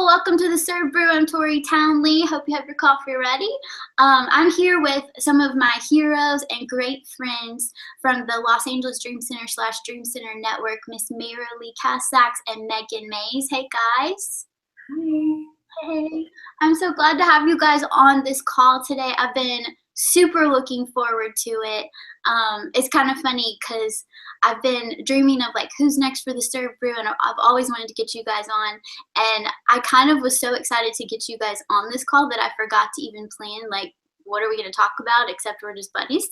welcome to the Serve Brew. I'm Tori Townley. Hope you have your coffee ready. I'm here with some of my heroes and great friends from the Los Angeles Dream Center / Dream Center Network, Miss Merrilee Kaszacs and Megan Mays. Hey guys. Hi. Hey. I'm so glad to have you guys on this call today. I've been super looking forward to it. It's kind of funny because I've been dreaming of like who's next for the Serve Brew, and I've always wanted to get you guys on, and I kind of was so excited to get you guys on this call that I forgot to even plan like what are we going to talk about except we're just buddies.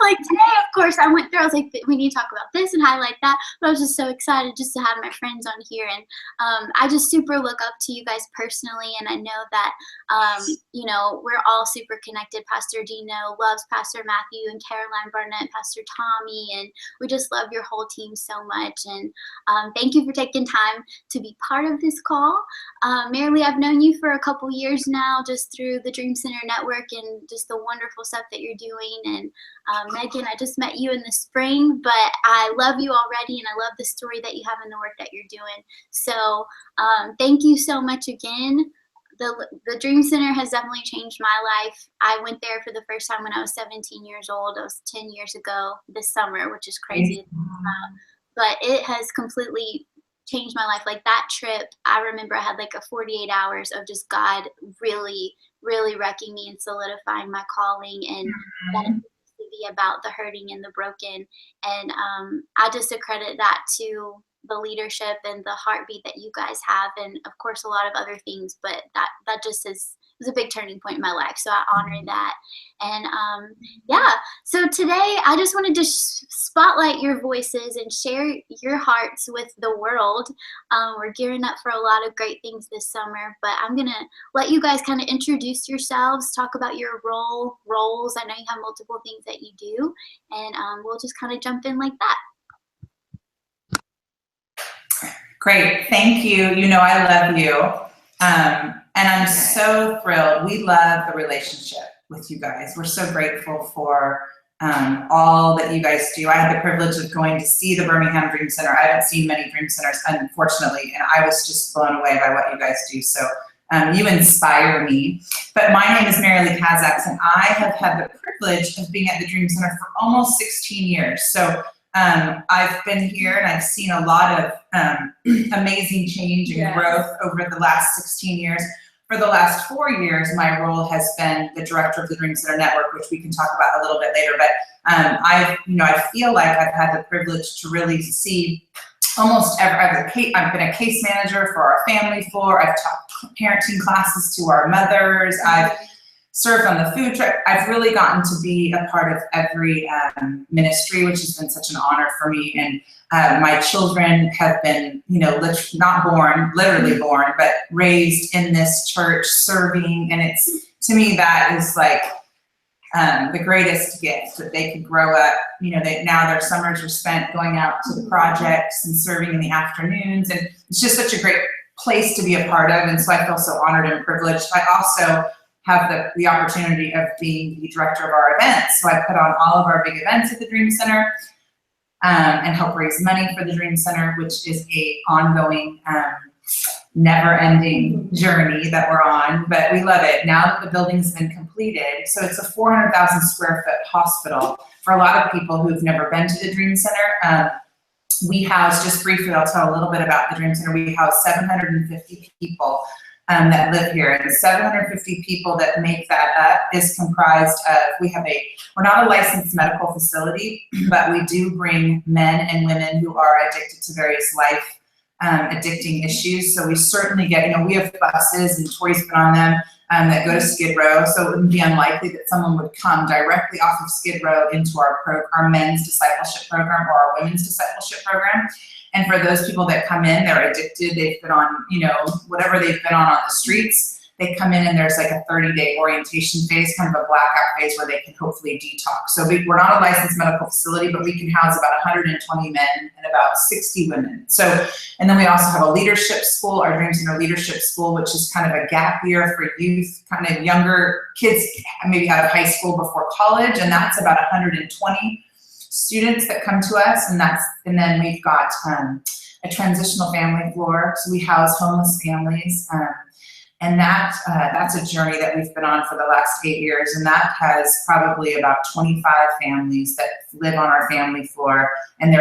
Like today, of course, I went through, I was like, we need to talk about this and highlight that, but I was just so excited just to have my friends on here, and I just super look up to you guys personally, and I know that you know, we're all super connected. Pastor Dino loves Pastor Matthew and Caroline Barnett, Pastor Tommy, and we just love your whole team so much, and thank you for taking time to be part of this call. Merrilee, I've known you for a couple years now just through the Dream Center Network and just the wonderful stuff that you're doing, and Megan, I just met you in the spring, but I love you already, and I love the story that you have in the work that you're doing. So thank you so much again. The Dream Center has definitely changed my life. I went there for the first time when I was 17 years old. It was 10 years ago this summer, which is crazy to think about. But it has completely changed my life. Like that trip, I remember I had like a 48 hours of just God really, really wrecking me and solidifying my calling, and that it to be about the hurting and the broken. And I just accredit that to the leadership and the heartbeat that you guys have, and of course a lot of other things, but that just was a big turning point in my life, so I honor that. And yeah, so today I just wanted to spotlight your voices and share your hearts with the world. We're gearing up for a lot of great things this summer, but I'm gonna let you guys kind of introduce yourselves, talk about your roles. I know you have multiple things that you do, and we'll just kind of jump in like that. Great, thank you. You know I love you, and I'm so thrilled. We love the relationship with you guys. We're so grateful for all that you guys do. I had the privilege of going to see the Birmingham Dream Center. I haven't seen many Dream Centers, unfortunately, and I was just blown away by what you guys do. So you inspire me. But my name is Merrilee Kaszacs, and I have had the privilege of being at the Dream Center for almost 16 years. So I've been here and I've seen a lot of amazing change and growth over the last 16 years. For the last 4 years, my role has been the director of the Dream Center Network, which we can talk about a little bit later. But I feel like I've had the privilege to really see almost I've been a case manager for our family floor. I've taught parenting classes to our mothers. I've served on the food truck. I've really gotten to be a part of every ministry, which has been such an honor for me. And my children have been, you know, literally born, but raised in this church, serving. And it's, to me, that is like the greatest gift, that they could grow up. You know, now their summers are spent going out to the projects and serving in the afternoons. And it's just such a great place to be a part of. And so I feel so honored and privileged. I also have the opportunity of being the director of our events. So I put on all of our big events at the Dream Center and help raise money for the Dream Center, which is a ongoing, never-ending journey that we're on, but we love it. Now that the building's been completed, so it's a 400,000 square foot hospital. For a lot of people who've never been to the Dream Center, we house, just briefly, I'll tell a little bit about the Dream Center. We house 750 people that live here, and 750 people that make that up is comprised of, we're not a licensed medical facility, but we do bring men and women who are addicted to various life addicting issues. So we certainly get, you know, we have buses, and Tori's been on them, that go to Skid Row, so it wouldn't be unlikely that someone would come directly off of Skid Row into our men's discipleship program or our women's discipleship program. And for those people that come in, they're addicted, they've been on, you know, whatever they've been on the streets, they come in and there's like a 30-day orientation phase, kind of a blackout phase where they can hopefully detox. So we're not a licensed medical facility, but we can house about 120 men and about 60 women. So, and then we also have a leadership school, our Dream Center Leadership School, which is kind of a gap year for youth, kind of younger kids, maybe out of high school before college, and that's about 120. students that come to us, and then we've got a transitional family floor, so we house homeless families, and that's a journey that we've been on for the last 8 years, and that has probably about 25 families that live on our family floor, and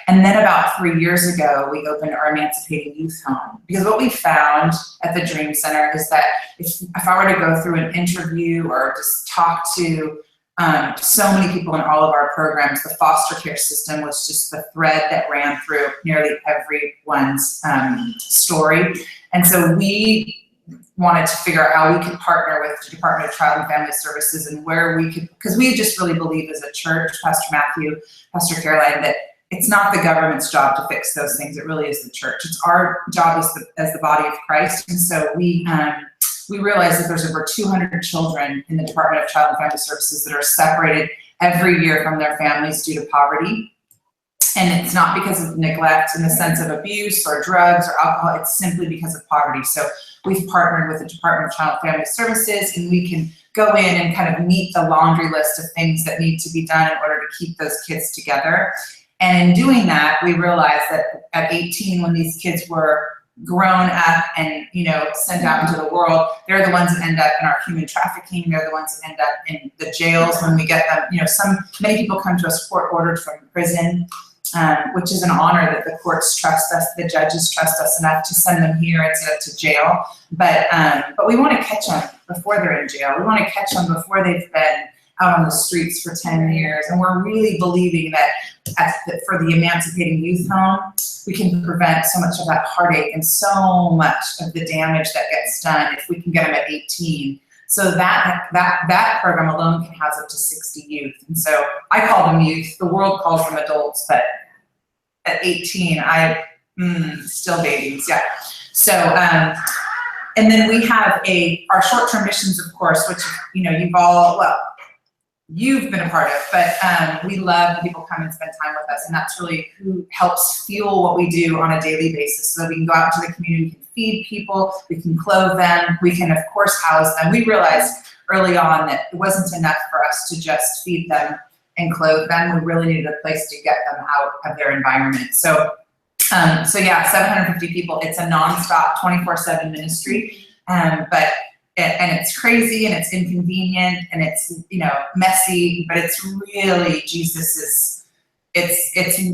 and then about 3 years ago, we opened our Emancipating Youth Home. Because what we found at the Dream Center is that if I were to go through an interview or just talk to so many people in all of our programs, the foster care system was just the thread that ran through nearly everyone's story. And so we wanted to figure out how we could partner with the Department of Child and Family Services and where we could, because we just really believe as a church, Pastor Matthew, Pastor Caroline, that it's not the government's job to fix those things. It really is the church. It's our job as the body of Christ. And so we realized that there's over 200 children in the Department of Child and Family Services that are separated every year from their families due to poverty. And it's not because of neglect in the sense of abuse or drugs or alcohol, it's simply because of poverty. So we've partnered with the Department of Child and Family Services, and we can go in and kind of meet the laundry list of things that need to be done in order to keep those kids together. And in doing that, we realized that at 18, when these kids were grown up and, you know, sent out into the world, they're the ones that end up in our human trafficking. They're the ones that end up in the jails when we get them. You know, many people come to us court ordered from prison, which is an honor that the courts trust us, the judges trust us enough to send them here instead of to jail. But we want to catch them before they're in jail. We want to catch them before they've been out on the streets for 10 years. And we're really believing that for the Emancipating Youth Home, we can prevent so much of that heartache and so much of the damage that gets done if we can get them at 18. So that program alone can house up to 60 youth. And so I call them youth. The world calls them adults, but at 18, still babies, yeah. So, and then we have our short-term missions, of course, which, you know, you've been a part of, but we love when people come and spend time with us, and that's really who helps fuel what we do on a daily basis, so that we can go out into the community, we can feed people, we can clothe them, we can, of course, house them. We realized early on that it wasn't enough for us to just feed them and clothe them. We really needed a place to get them out of their environment. So yeah, 750 people. It's a nonstop 24/7 ministry, and it's crazy and it's inconvenient and it's, you know, messy, but it's really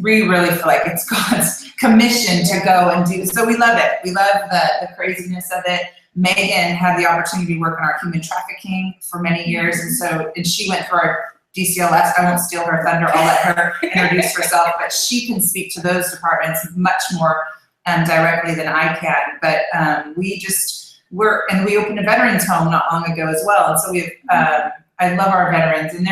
we really feel like it's God's commission to go and do. So we love it. We love the craziness of it. Megan had the opportunity to work on our human trafficking for many years, and she went through our DCLS. I won't steal her thunder. I'll let her introduce herself, but she can speak to those departments much more directly than I can. But we opened a veterans home not long ago as well. And so I love our veterans, and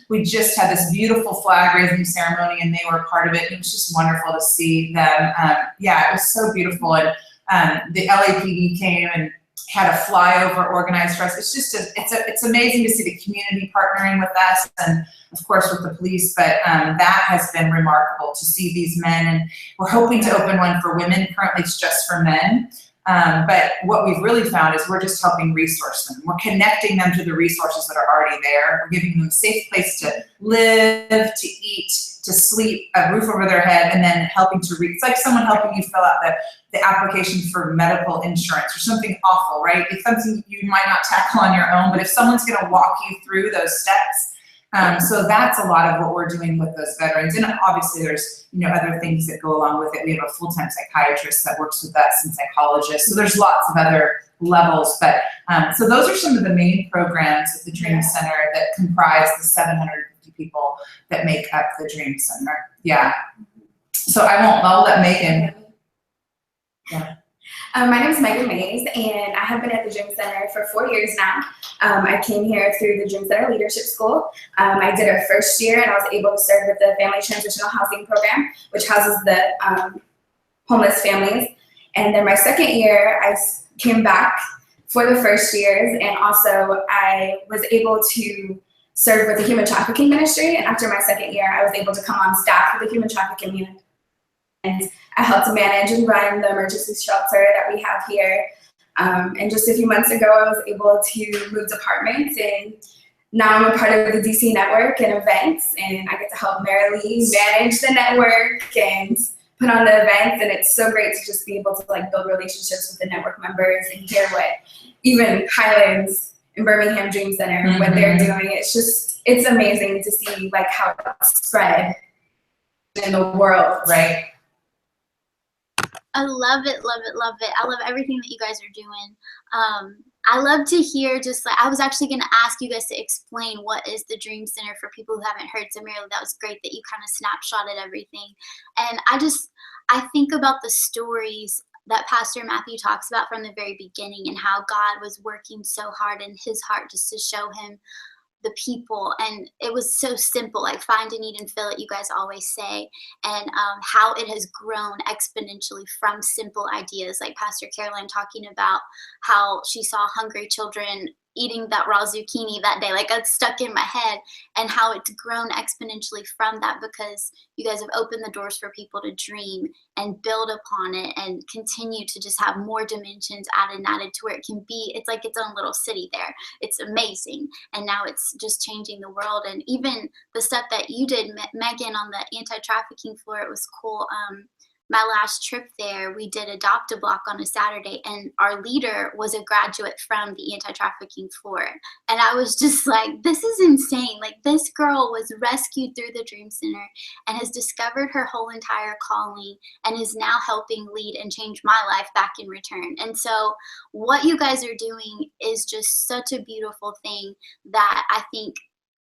we just had this beautiful flag raising ceremony, and they were a part of it. It was just wonderful to see them. Yeah, it was so beautiful. And the LAPD came and had a flyover organized for us. It's just, it's amazing to see the community partnering with us, and of course with the police, but that has been remarkable to see these men, and we're hoping to open one for women. Currently it's just for men. But what we've really found is we're just helping resource them. We're connecting them to the resources that are already there. We're giving them a safe place to live, to eat, to sleep, a roof over their head, and then helping to it's like someone helping you fill out the application for medical insurance or something awful, right? It's something you might not tackle on your own, but if someone's gonna walk you through those steps, so that's a lot of what we're doing with those veterans. And obviously there's, you know, other things that go along with it. We have a full-time psychiatrist that works with us and psychologists. So there's lots of other levels, but so those are some of the main programs at the Dream Center that comprise the 750 people that make up the Dream Center. Yeah. So I'll let Megan. Yeah. My name is Megan Mays, and I have been at the Dream Center for 4 years now. I came here through the Dream Center Leadership School. I did our first year, and I was able to serve with the Family Transitional Housing Program, which houses the homeless families. And then my second year, I came back for the first years, and also I was able to serve with the Human Trafficking Ministry. And after my second year, I was able to come on staff with the Human Trafficking Unit. And I helped manage and run the emergency shelter that we have here. And just a few months ago, I was able to move departments, and now I'm a part of the DC network and events, and I get to help Merrilee manage the network and put on the events, and it's so great to just be able to like build relationships with the network members and hear what even Highlands and Birmingham Dream Center, what they're doing. It's amazing to see like how it's spread in the world. Right. I love it, love it, love it. I love everything that you guys are doing. I love to hear just like, I was actually going to ask you guys to explain what is the Dream Center for people who haven't heard. So Merrilee, that was great that you kind of snapshotted everything. And I think about the stories that Pastor Matthew talks about from the very beginning and how God was working so hard in his heart just to show him the people, and it was so simple, like find a need and fill it, you guys always say, and how it has grown exponentially from simple ideas, like Pastor Caroline talking about how she saw hungry children eating that raw zucchini that day, like that's stuck in my head, and how it's grown exponentially from that because you guys have opened the doors for people to dream and build upon it and continue to just have more dimensions added and added to where it can be, it's like its own little city there. It's amazing. And now it's just changing the world. And even the stuff that you did, Megan, on the anti-trafficking floor, it was cool. My last trip there, we did Adopt a Block on a Saturday, and our leader was a graduate from the anti-trafficking floor. And I was just like, this is insane. Like, this girl was rescued through the Dream Center and has discovered her whole entire calling and is now helping lead and change my life back in return. And so what you guys are doing is just such a beautiful thing that I think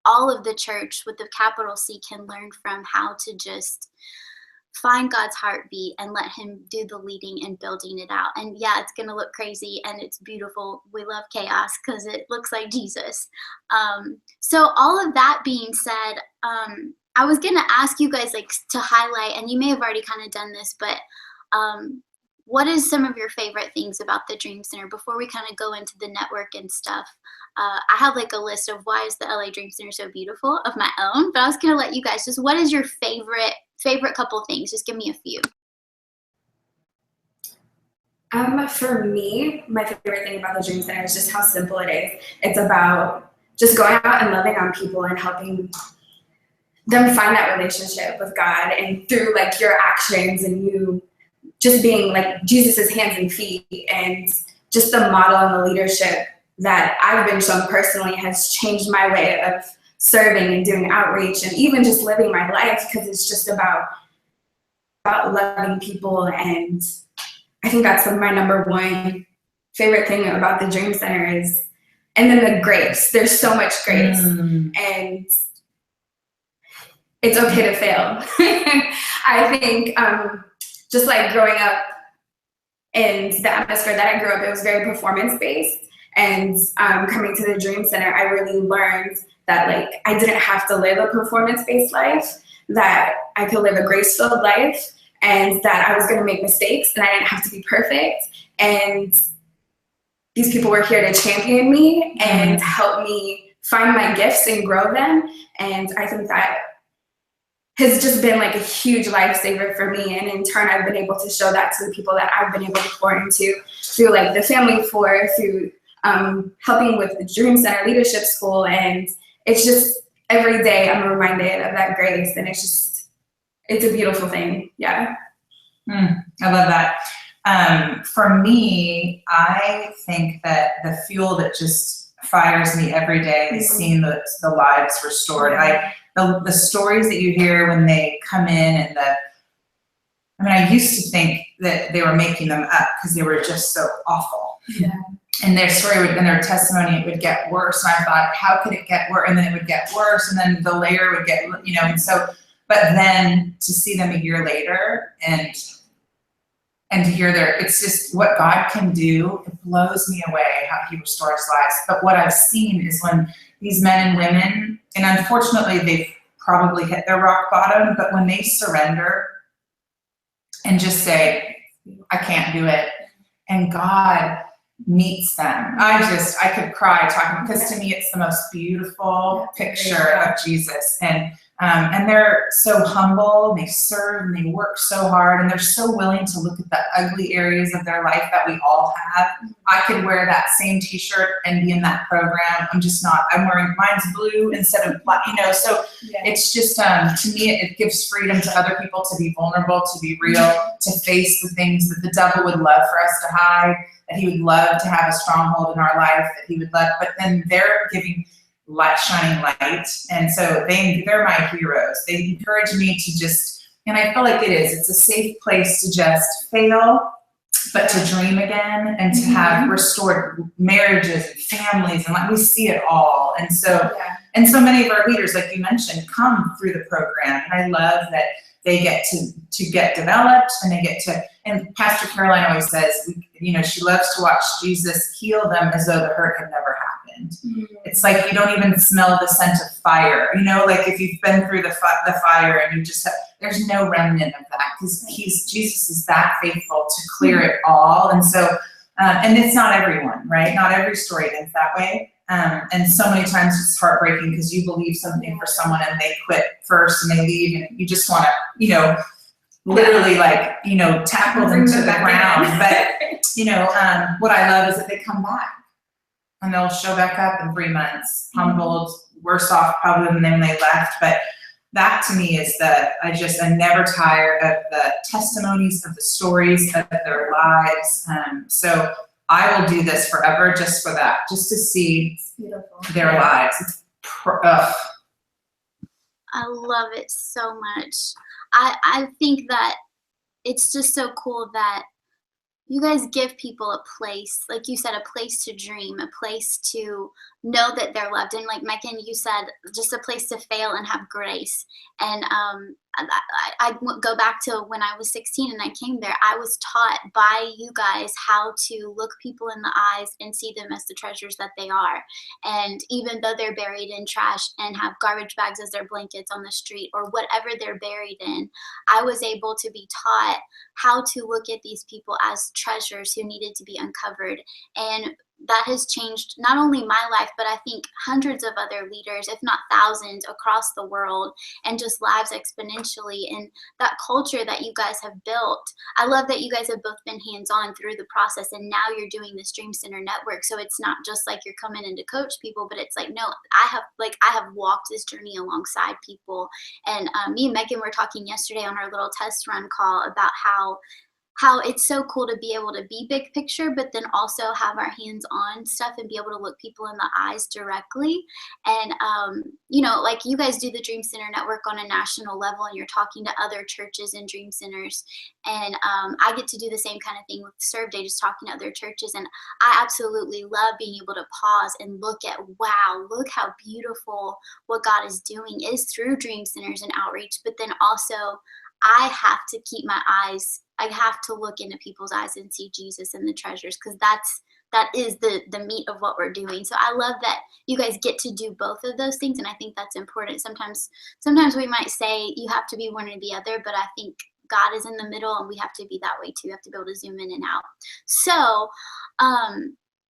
all of the church with the capital C can learn from, how to just find God's heartbeat and let him do the leading and building it out. And yeah, it's going to look crazy and it's beautiful. We love chaos because it looks like Jesus. So all of that being said, I was going to ask you guys like to highlight, and you may have already kind of done this, but what is some of your favorite things about the Dream Center before we kind of go into the network and stuff? I have like a list of why is the LA Dream Center so beautiful of my own, but I was going to let you guys just, what is your favorite couple things? Just give me a few. For me, my favorite thing about the Dream Center is just how simple it is. It's about just going out and loving on people and helping them find that relationship with God, and through like your actions and you just being like Jesus's hands and feet, and just the model and the leadership that I've been shown personally has changed my way of serving and doing outreach and even just living my life, because it's just about loving people. And I think that's my number one favorite thing about the Dream Center is, and then the grace. There's so much grace, and it's okay to fail. I think just like growing up in the atmosphere that I grew up, it was very performance-based. And coming to the Dream Center, I really learned that like I didn't have to live a performance-based life, that I could live a grace-filled life, and that I was going to make mistakes and I didn't have to be perfect. And these people were here to champion me and help me find my gifts and grow them. And I think that has just been like a huge lifesaver for me. And in turn, I've been able to show that to the people that I've been able to pour into through like the Family Floor, through helping with the Dream Center Leadership School. And it's just every day I'm reminded of that grace, and it's a beautiful thing. Yeah. I love that. For me, I think that the fuel that just fires me every day is seeing the lives restored. The stories that you hear when they come in, and I used to think that they were making them up because they were just so awful. Yeah. And their story and their testimony, it would get worse. And I thought, how could it get worse? And then it would get worse. And then the layer would get, and so, but then to see them a year later and to hear it's just what God can do. It blows me away how he restores lives. But what I've seen is when these men and women, and unfortunately they've probably hit their rock bottom, but when they surrender and just say, I can't do it, and God meets them. I could cry talking, because to me it's the most beautiful picture of Jesus. And And they're so humble, and they serve, and they work so hard, and they're so willing to look at the ugly areas of their life that we all have. I could wear that same t-shirt and be in that program. I'm just not. I'm wearing, mine's blue instead of black, you know, so it's just, to me, it gives freedom to other people to be vulnerable, to be real, to face the things that the devil would love for us to hide, that he would love to have a stronghold in our life, that he would love, but then they're giving light, shining light. And so they're my heroes. They encourage me to just, and I feel like it's a safe place to just fail, but to dream again and to have restored marriages and families, and like we see it all. And so, and so many of our leaders, like you mentioned, come through the program. And I love that they get to get developed, and they get to, and Pastor Caroline always says, you know, she loves to watch Jesus heal them as though the hurt had never happened. It's like you don't even smell the scent of fire, you know, like if you've been through the fire and you just have, there's no remnant of that, because Jesus is that faithful to clear it all. And so, and it's not everyone, right? Not every story ends that way. And so many times it's heartbreaking because you believe something for someone and they quit first and they leave, and you just want to, you know, literally like, you know, tackle them to the ground. But, you know, what I love is that they come back and they'll show back up in 3 months, humbled, worse off probably than when they left. But that to me is I'm never tired of the testimonies, of the stories of their lives. So I will do this forever just for that, just to see their lives. I love it so much. I think that it's just so cool that you guys give people a place, like you said, a place to dream, a place to know that they're loved. And like Megan, you said, just a place to fail and have grace. And I go back to when I was 16 and I came there. I was taught by you guys how to look people in the eyes and see them as the treasures that they are. And even though they're buried in trash and have garbage bags as their blankets on the street or whatever they're buried in, I was able to be taught how to look at these people as treasures who needed to be uncovered. And that has changed not only my life, but I think hundreds of other leaders, if not thousands, across the world, and just lives exponentially. And that culture that you guys have built, I love that you guys have both been hands-on through the process, and now you're doing this Dream Center network. So it's not just like you're coming in to coach people, but it's like, no, I have walked this journey alongside people. And me and Megan were talking yesterday on our little test run call about how it's so cool to be able to be big picture, but then also have our hands on stuff and be able to look people in the eyes directly. And, you know, like you guys do the Dream Center Network on a national level, and you're talking to other churches and dream centers. And I get to do the same kind of thing with Serve Day, just talking to other churches. And I absolutely love being able to pause and look at, wow, look how beautiful what God is doing is through dream centers and outreach. But then also I have to keep my eyes, I have to look into people's eyes and see Jesus and the treasures, because that is the meat of what we're doing. So I love that you guys get to do both of those things, and I think that's important. Sometimes we might say you have to be one or the other, but I think God is in the middle, and we have to be that way too. You have to be able to zoom in and out. So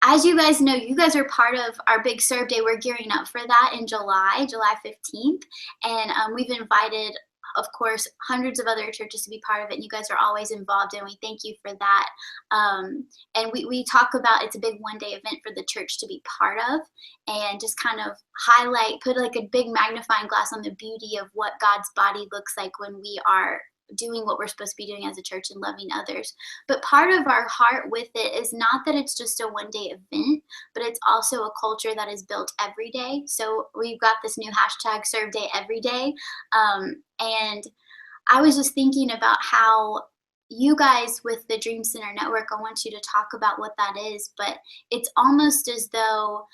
as you guys know, you guys are part of our big Serve Day. We're gearing up for that in July 15th, and we've invited, of course, hundreds of other churches to be part of it, and you guys are always involved, and we thank you for that. And we talk about, it's a big one-day event for the church to be part of, and just kind of highlight, put like a big magnifying glass on the beauty of what God's body looks like when we are doing what we're supposed to be doing as a church and loving others. But part of our heart with it is not that it's just a one-day event, but it's also a culture that is built every day. So we've got this new hashtag Serve Day Every Day. And I was just thinking about how you guys with the Dream Center Network, I want you to talk about what that is, but it's almost as though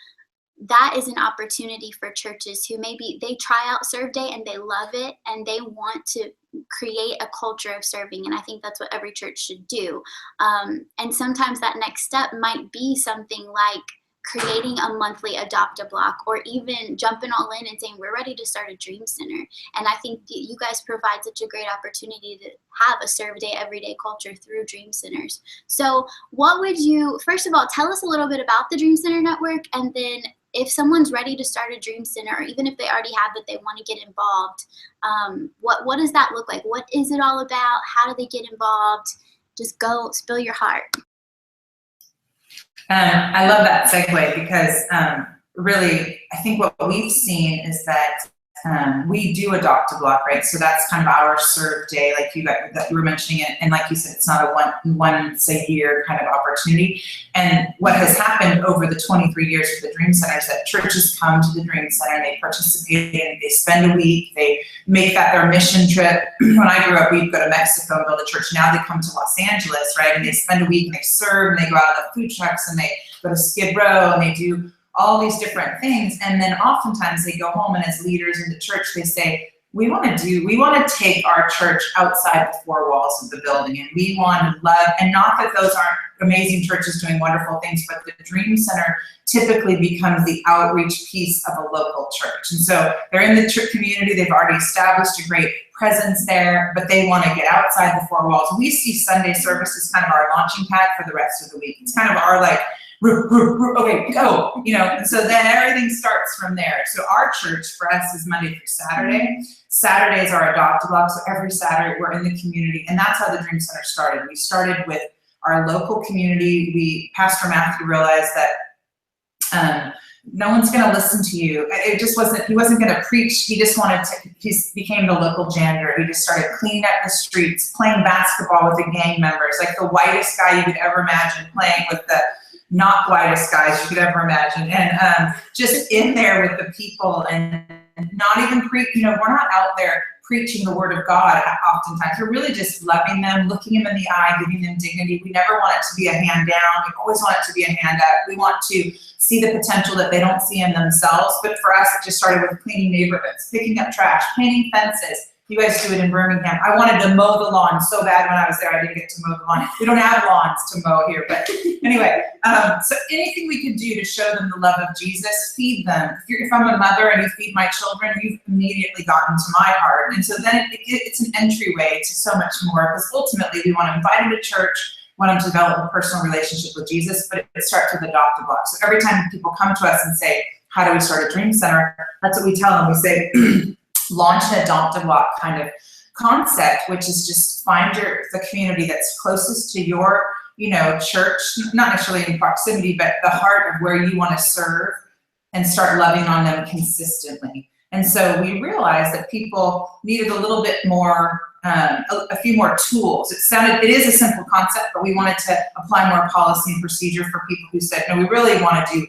that is an opportunity for churches who maybe they try out Serve Day and they love it and they want to create a culture of serving. And I think that's what every church should do. And sometimes that next step might be something like creating a monthly adopt-a-block, or even jumping all in and saying, we're ready to start a Dream Center. And I think you guys provide such a great opportunity to have a Serve Day everyday culture through Dream Centers. So what would you, first of all, tell us a little bit about the Dream Center Network, and then if someone's ready to start a dream center, or even if they already have but they want to get involved, what does that look like? What is it all about? How do they get involved? Just go spill your heart. I love that segue because really, I think what we've seen is that we do adopt a block, right? So that's kind of our serve day, like that you were mentioning it, and like you said, it's not a once a year kind of opportunity. And what has happened over the 23 years of the Dream Center is that churches come to the Dream Center, they participate in it, they spend a week, they make that their mission trip. When I grew up, we'd go to Mexico and build a church. Now they come to Los Angeles, right? And they spend a week and they serve, and they go out on the food trucks, and they go to Skid Row, and they do all these different things. And then oftentimes they go home, and as leaders in the church, they say, we want to take our church outside the four walls of the building, and we want to love, and not that those aren't amazing churches doing wonderful things, but the Dream Center typically becomes the outreach piece of a local church. And so they're in the church community, they've already established a great presence there, but they want to get outside the four walls. We see Sunday service as kind of our launching pad for the rest of the week. It's kind of our like, okay, go, and so then everything starts from there. So our church for us is Monday through Saturday. Saturdays are adopt a block, so every Saturday we're in the community, and that's how the Dream Center started. We started with our local community. Pastor Matthew realized that no one's going to listen to you. It just wasn't, he wasn't going to preach. He just he became the local janitor. He just started cleaning up the streets, playing basketball with the gang members, like the whitest guy you could ever imagine, playing with the not whitest guys you could ever imagine, and just in there with the people, and not even we're not out there preaching the word of God oftentimes. We're really just loving them, looking them in the eye, giving them dignity. We never want it to be a hand down. We always want it to be a hand up. We want to see the potential that they don't see in themselves. But for us, it just started with cleaning neighborhoods, picking up trash, painting fences. You guys do it in Birmingham. I wanted to mow the lawn so bad when I was there. I didn't get to mow the lawn. We don't have lawns to mow here, but anyway. So anything we could do to show them the love of Jesus, feed them. If I'm a mother and you feed my children, you've immediately gotten to my heart. And so then it's an entryway to so much more, because ultimately we want to invite them to church, want them to develop a personal relationship with Jesus, but it starts with adopt a block. So every time people come to us and say, how do we start a Dream Center? That's what we tell them. We say, launch an adopt a block kind of concept, which is just find the community that's closest to your church, not necessarily in proximity, but the heart of where you want to serve, and start loving on them consistently. And so we realized that people needed a little bit more, a few more tools. It is a simple concept, but we wanted to apply more policy and procedure for people who said, no, we really want to do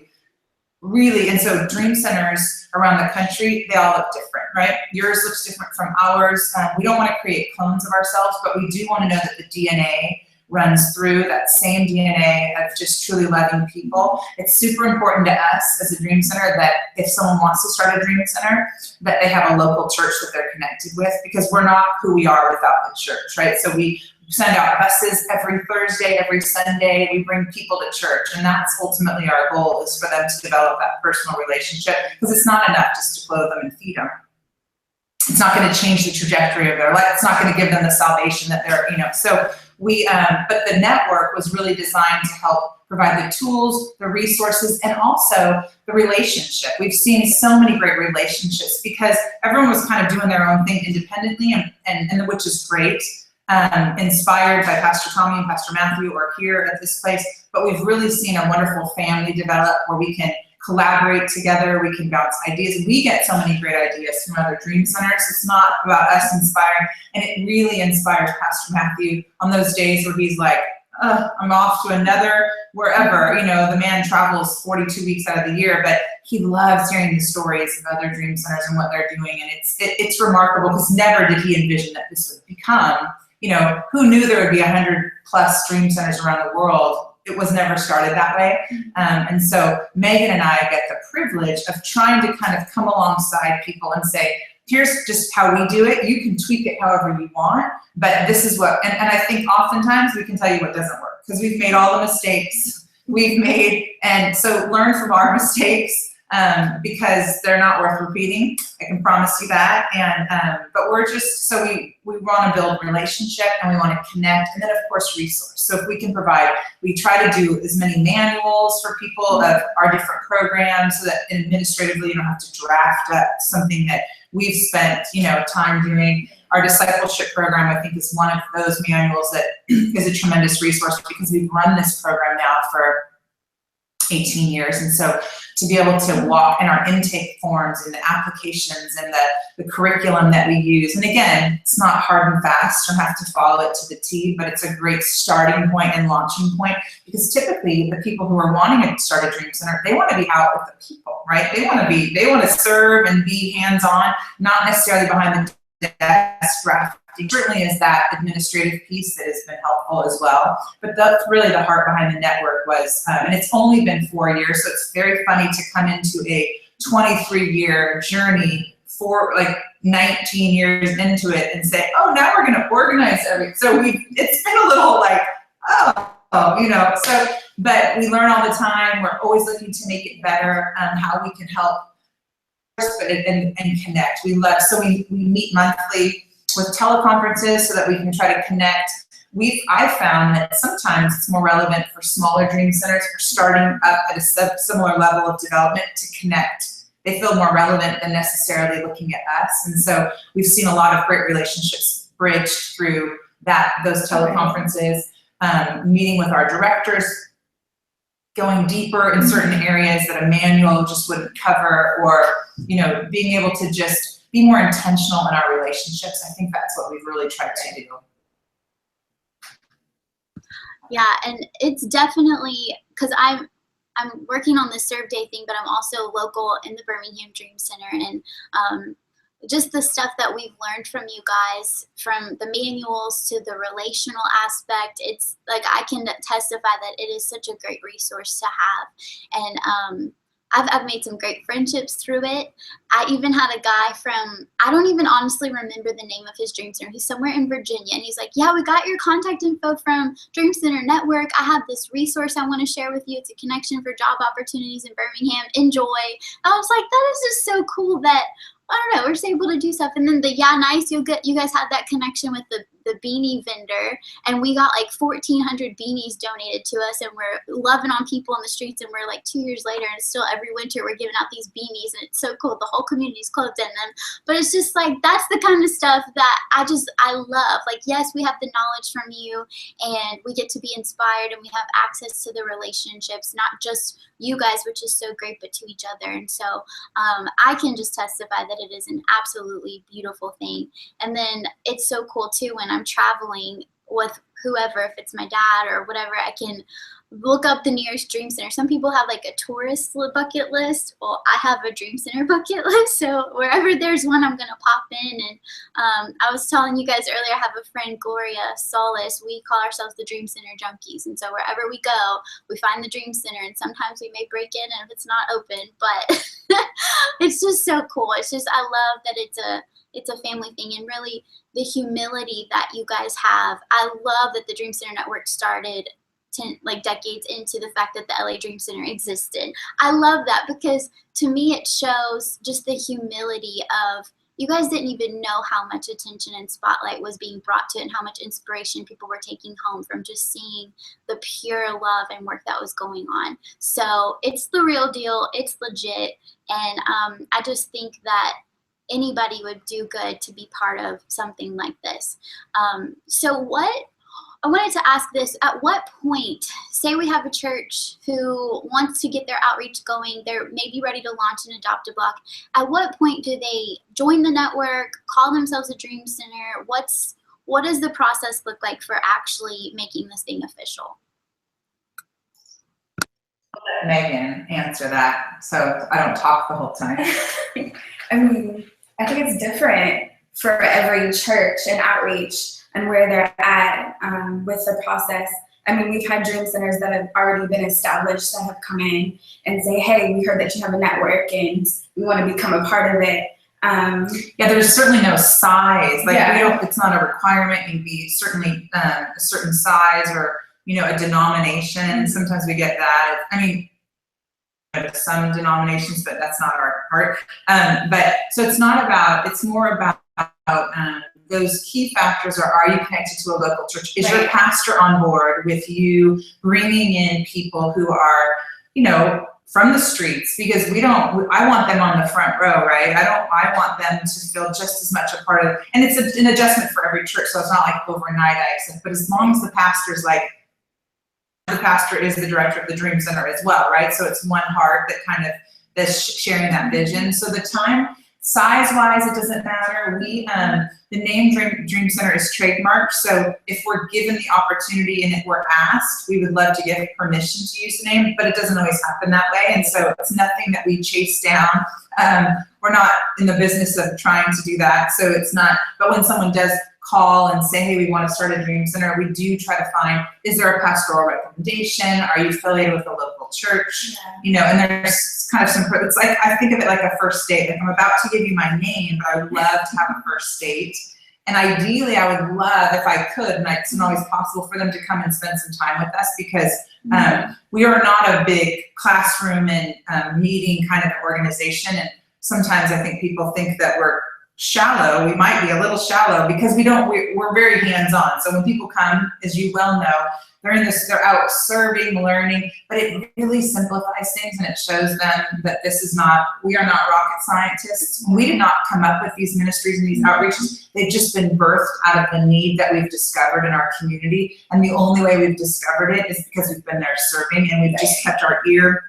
and so Dream Centers around the country, they all look different, right? Yours looks different from ours. We don't want to create clones of ourselves, but we do want to know that the DNA runs through that same DNA of just truly loving people. It's super important to us as a Dream Center that if someone wants to start a Dream Center, that they have a local church that they're connected with, because we're not who we are without the church, right? So we send out buses every Thursday, every Sunday. We bring people to church, and that's ultimately our goal, is for them to develop that personal relationship, because it's not enough just to clothe them and feed them. It's not going to change the trajectory of their life. It's not going to give them the salvation that they're, so but the network was really designed to help provide the tools, the resources, and also the relationship. We've seen so many great relationships because everyone was kind of doing their own thing independently, and which is great. Inspired by Pastor Tommy and Pastor Matthew, or here at this place, but we've really seen a wonderful family develop where we can collaborate together, we can bounce ideas. We get so many great ideas from other Dream Centers. It's not about us inspiring, and it really inspires Pastor Matthew on those days where he's like, I'm off to another wherever. The man travels 42 weeks out of the year, but he loves hearing the stories of other Dream Centers and what they're doing, and it's remarkable, because never did he envision that this would become, who knew there would be 100+ Dream Centers around the world? It was never started that way. And so Megan and I get the privilege of trying to kind of come alongside people and say, here's just how we do it. You can tweak it however you want, but this is what, and I think oftentimes we can tell you what doesn't work, because we've made all the mistakes we've made. And so learn from our mistakes, because they're not worth repeating. I can promise you that. And but we're just, so we want to build relationship and we want to connect, and then of course resource. So if we can provide, we try to do as many manuals for people of our different programs so that administratively you don't have to draft up something that we've spent, you know, time doing. Our discipleship program, I think, is one of those manuals that is a tremendous resource because we've run this program now for 18 years. And so to be able to walk in our intake forms and the applications and the curriculum that we use. And again, it's not hard and fast or have to follow it to the T, but it's a great starting point and launching point because typically the people who are wanting to start a Dream Center, they want to be out with the people, right? They want to serve and be hands-on, not necessarily behind the desk drafting. Certainly is that administrative piece that has been helpful as well. But that's really the heart behind the network was, and it's only been 4 years, so it's very funny to come into a 23-year journey for like 19 years into it and say, oh, now we're going to organize everything. So it's been a little like, oh, you know, so, but we learn all the time. We're always looking to make it better, how we can help and connect. We meet monthly with teleconferences so that we can try to connect. I've found that sometimes it's more relevant for smaller Dream Centers for starting up at a similar level of development to connect. They feel more relevant than necessarily looking at us. And so we've seen a lot of great relationships bridged through those teleconferences, meeting with our directors, going deeper in certain areas that a manual just wouldn't cover, or, you know, being able to just be more intentional in our relationships. I think that's what we've really tried to do. Yeah, and it's definitely, because I'm working on the Serve Day thing, but I'm also local in the Birmingham Dream Center, and just the stuff that we've learned from you guys, from the manuals to the relational aspect, it's like I can testify that it is such a great resource to have. And I've made some great friendships through it. I even had a guy from, I don't even honestly remember the name of his Dream Center. He's somewhere in Virginia, and he's like, yeah, we got your contact info from Dream Center Network. I have this resource I want to share with you. It's a connection for job opportunities in Birmingham. Enjoy. I was like, that is just so cool that, I don't know, we're just able to do stuff. And then the Yeah Nice, you guys had that connection with the beanie vendor, and we got like 1,400 beanies donated to us, and we're loving on people on the streets, and we're like 2 years later, and still every winter we're giving out these beanies, and it's so cool. The whole community's clothed in them. But it's just like, that's the kind of stuff that I love. Like, yes, we have the knowledge from you, and we get to be inspired, and we have access to the relationships, not just you guys, which is so great, but to each other. And so I can just testify that it is an absolutely beautiful thing. And then it's so cool too when I'm traveling with whoever, if it's my dad or whatever, I can look up the nearest Dream Center. Some people have like a tourist bucket list. Well, I have a Dream Center bucket list. So wherever there's one, I'm going to pop in. And I was telling you guys earlier, I have a friend, Gloria Solis. We call ourselves the Dream Center Junkies. And so wherever we go, we find the Dream Center. And sometimes we may break in and if it's not open, but it's just so cool. It's just, I love that it's a family thing, and really the humility that you guys have. I love that the Dream Center Network started decades into the fact that the LA Dream Center existed. I love that because to me it shows just the humility of, you guys didn't even know how much attention and spotlight was being brought to it and how much inspiration people were taking home from just seeing the pure love and work that was going on. So it's the real deal. It's legit. And I just think that anybody would do good to be part of something like this. So I wanted to ask this, at what point, say we have a church who wants to get their outreach going, they're maybe ready to launch an Adopt a Block, at what point do they join the network, call themselves a Dream Center? What does the process look like for actually making this thing official? I'll let Megan answer that, so I don't talk the whole time. I mean, I think it's different for every church and outreach and where they're at with the process. I mean, we've had Dream Centers that have already been established that have come in and say, hey, we heard that you have a network and we want to become a part of it. Yeah, there's certainly no size. Like, yeah. It's not a requirement. You'd be certainly a certain size or, a denomination. Mm-hmm. Sometimes we get that. I mean, some denominations, but that's not our part. But so it's not about, it's more about those key factors are you connected to a local church? Is your pastor on board with you bringing in people who are, you know, from the streets? Because I want them on the front row, right? I want them to feel just as much a part of, and it's an adjustment for every church, so it's not like overnight I accept, but as long as the pastor's like, the pastor is the director of the Dream Center as well, right? So it's one heart that kind of, that's sharing that vision. So the time, size-wise, it doesn't matter. The name Dream Center is trademarked, so if we're given the opportunity and if we're asked, we would love to give permission to use the name, but it doesn't always happen that way, and so it's nothing that we chase down. We're not in the business of trying to do that, so it's not, but when someone does call and say, hey, we want to start a Dream Center, we do try to find, is there a pastoral recommendation? Are you affiliated with a local church? Yeah. You know, and there's kind of some, it's like, I think of it like a first date. Like I'm about to give you my name, but I would love to have a first date. And ideally, I would love, if I could, and it's not always possible, for them to come and spend some time with us, because we are not a big classroom and meeting kind of organization. And sometimes I think people think that we're shallow. We might be a little shallow because we're very hands-on. So when people come, as you well know, they're out serving, learning, but it really simplifies things and it shows them that we are not rocket scientists. We did not come up with these ministries and these outreaches. They've just been birthed out of the need that we've discovered in our community. And the only way we've discovered it is because we've been there serving, and we've just kept our ear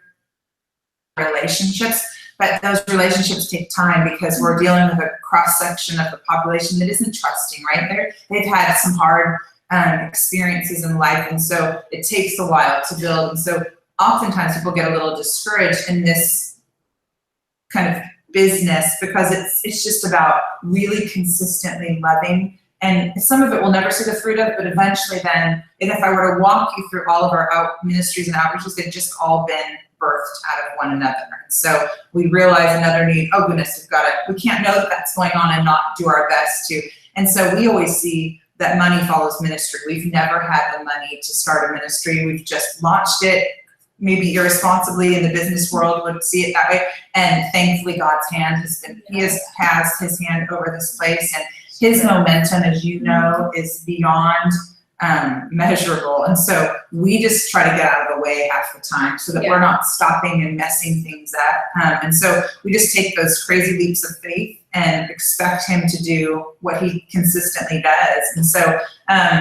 relationships. But those relationships take time because we're dealing with a cross-section of the population that isn't trusting, right? They've had some hard experiences in life, and so it takes a while to build. And so oftentimes people get a little discouraged in this kind of business because it's just about really consistently loving. And some of it we'll never see the fruit of, but eventually then, and if I were to walk you through all of our ministries and outreaches, they've just all been birthed out of one another. And so we realize another need, oh goodness, we can't know that that's going on and not do our best to. And so we always see that money follows ministry. We've never had the money to start a ministry. We've just launched it, maybe irresponsibly in the business world would see it that way. And thankfully God's hand has his hand over this place, and his momentum, as you know, is beyond measurable. And so we just try to get out of the way half the time so that we're not stopping and messing things up. And so we just take those crazy leaps of faith and expect him to do what he consistently does. And so,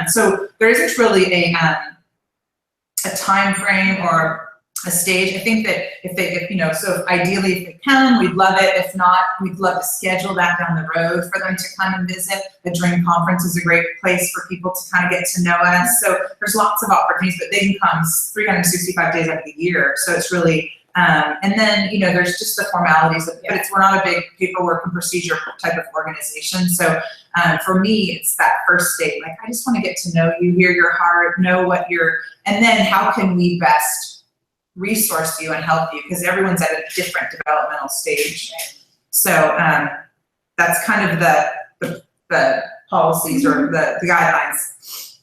so there isn't really a time frame or a stage. I think that if ideally if they come, we'd love it. If not, we'd love to schedule that down the road for them to come and visit. The Dream Conference is a great place for people to kind of get to know us. So there's lots of opportunities, but they can come 365 days out of the year. So it's really, and then, there's just the formalities of it, but we're not a big paperwork and procedure type of organization. So for me, it's that first date. Like, I just want to get to know you, hear your heart, know what and then how can we best resource you and help you, because everyone's at a different developmental stage. So that's kind of the policies or the guidelines.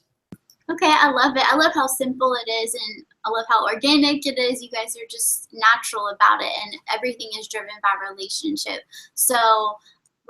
Okay, I love it. I love how simple it is, and I love how organic it is. You guys are just natural about it, and everything is driven by relationship. So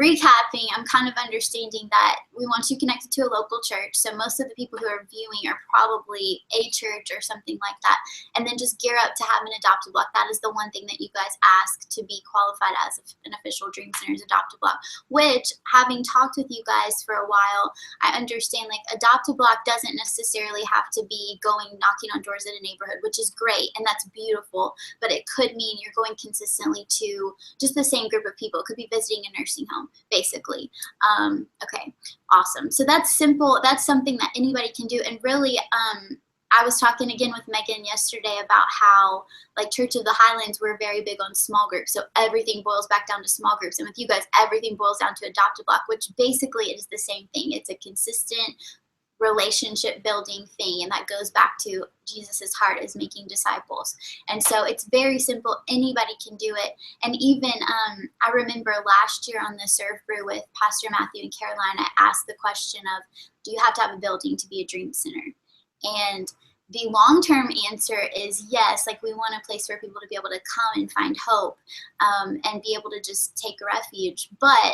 recapping, I'm kind of understanding that we want you connected to a local church. So most of the people who are viewing are probably a church or something like that. And then just gear up to have an adoptive block. That is the one thing that you guys ask to be qualified as an official Dream Center's adoptive block, which, having talked with you guys for a while, I understand like adoptive block doesn't necessarily have to be going knocking on doors at a neighborhood, which is great and that's beautiful, but it could mean you're going consistently to just the same group of people. It could be visiting a nursing home, basically. Okay, awesome. So that's simple. That's something that anybody can do. And really, I was talking again with Megan yesterday about how, like, Church of the Highlands, we're very big on small groups. So everything boils back down to small groups. And with you guys, everything boils down to Adopt-A-Block, which basically is the same thing. It's a consistent relationship building thing, and that goes back to Jesus's heart is making disciples. And so it's very simple. Anybody can do it. And even I remember last year on the Serve Brew with Pastor Matthew and Caroline, I asked the question of, do you have to have a building to be a Dream Center? And the long-term answer is yes. Like, we want a place for people to be able to come and find hope and be able to just take refuge. But